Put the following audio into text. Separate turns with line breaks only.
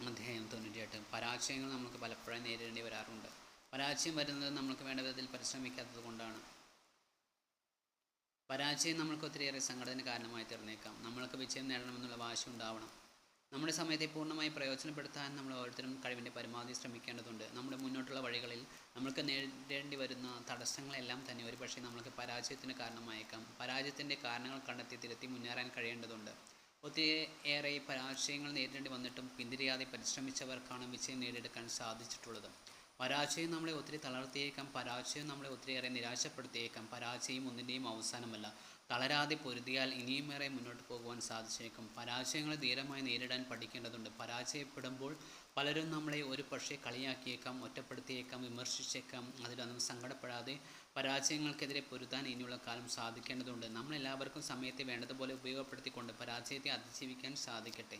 അധ്യായം 98. പരാജയങ്ങൾ നമുക്ക് പലപ്പോഴും നേരിടേണ്ടി വരാറുണ്ട്. പരാജയം വരുന്നത് നമ്മൾക്ക് വേണ്ട വിധത്തിൽ പരിശ്രമിക്കാത്തത് കൊണ്ടാണ്. പരാജയം നമ്മൾക്ക് ഒത്തിരിയേറെ സങ്കടത്തിന് കാരണമായി തീർന്നേക്കാം. നമ്മൾക്ക് വിജയം നേടണമെന്നുള്ള വാശി ഉണ്ടാവണം. നമ്മുടെ സമയത്തെ പൂർണ്ണമായി പ്രയോജനപ്പെടുത്താൻ നമ്മൾ ഓരോരുത്തരും കഴിവിൻ്റെ പരമാവധി ശ്രമിക്കേണ്ടതുണ്ട്. നമ്മുടെ മുന്നോട്ടുള്ള വഴികളിൽ നമ്മൾക്ക് നേരിടേണ്ടി വരുന്ന തടസ്സങ്ങളെല്ലാം തന്നെ ഒരുപക്ഷെ നമ്മൾക്ക് പരാജയത്തിന് കാരണമായേക്കാം. പരാജയത്തിൻ്റെ കാരണങ്ങൾ കണ്ടെത്തി തിരുത്തി മുന്നേറാൻ കഴിയേണ്ടതുണ്ട്. ഒത്തിരിയേറെ പരാജയങ്ങൾ നേരിടേണ്ടി വന്നിട്ടും പിന്തിരിയാതെ പരിശ്രമിച്ചവർക്കാണ് വിജയം നേടിയെടുക്കാൻ സാധിച്ചിട്ടുള്ളത്. പരാജയം നമ്മളെ ഒത്തിരി തളർത്തിയേക്കാം. പരാജയം നമ്മളെ ഒത്തിരിയേറെ നിരാശപ്പെടുത്തിയേക്കാം. പരാജയം ഒന്നിൻ്റെയും അവസാനമല്ല. തളരാതെ പൊരുതിയാൽ ഇനിയുമേറെ മുന്നോട്ട് പോകുവാൻ സാധിച്ചേക്കും. പരാജയങ്ങളെ ധീരമായി നേരിടാൻ പഠിക്കേണ്ടതുണ്ട്. പരാജയപ്പെടുമ്പോൾ പലരും നമ്മളെ ഒരു പക്ഷേ കളിയാക്കിയേക്കാം, ഒറ്റപ്പെടുത്തിയേക്കാം, വിമർശിച്ചേക്കാം. അതിലൊന്നും സങ്കടപ്പെടാതെ പരാജയങ്ങൾക്കെതിരെ പൊരുതാൻ ഇനിയുള്ള കാലം സാധിക്കേണ്ടതുണ്ട്. നമ്മളെല്ലാവർക്കും സമയത്തെ വേണ്ടതുപോലെ ഉപയോഗപ്പെടുത്തിക്കൊണ്ട് പരാജയത്തെ അതിജീവിക്കാൻ സാധിക്കട്ടെ.